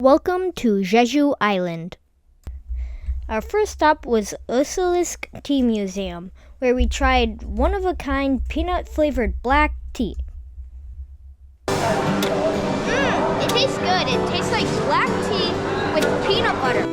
Welcome to Jeju Island. Our first stop was Osulloc Tea Museum, where we tried one-of-a-kind peanut-flavored black tea. It tastes good. It tastes like black tea with peanut butter.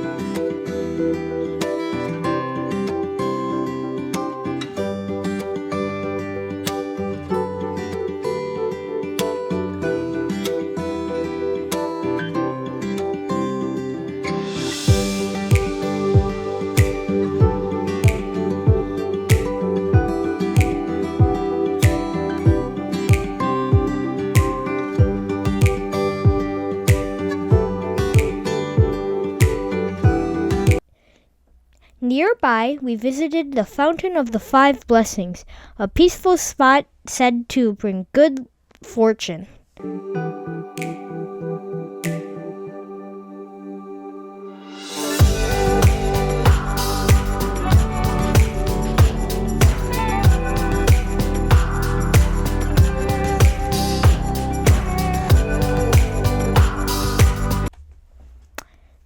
Nearby, we visited the Fountain of the Five Blessings, a peaceful spot said to bring good fortune.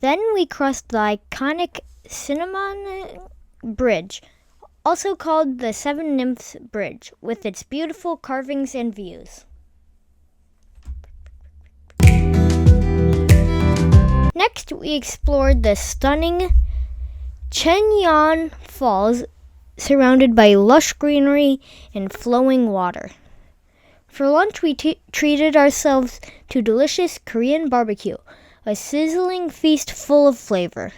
Then we crossed the iconic Seonimgyo Bridge, also called the Seven Nymphs Bridge, with its beautiful carvings and views. Next, we explored the stunning Cheonjeyeon Falls, surrounded by lush greenery and flowing water. For lunch, we treated ourselves to delicious Korean barbecue, a sizzling feast full of flavor.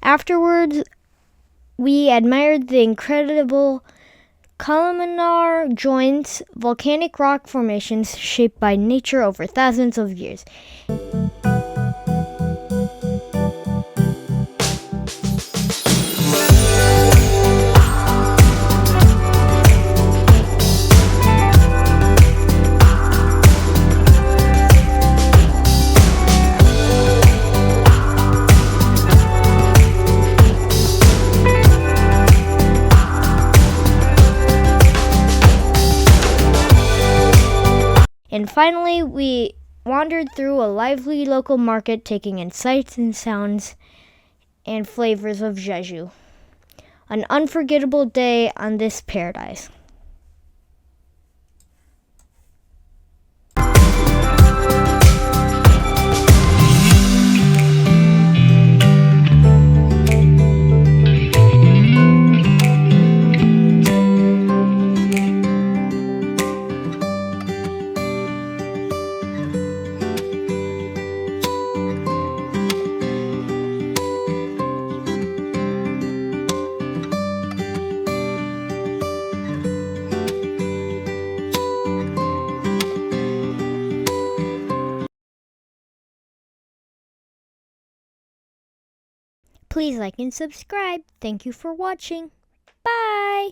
Afterwards, we admired the incredible Columnar Joints, volcanic rock formations shaped by nature over thousands of years. And finally, we wandered through a lively local market, taking in sights and sounds and flavors of Jeju. An unforgettable day on this paradise. Please like and subscribe. Thank you for watching. Bye!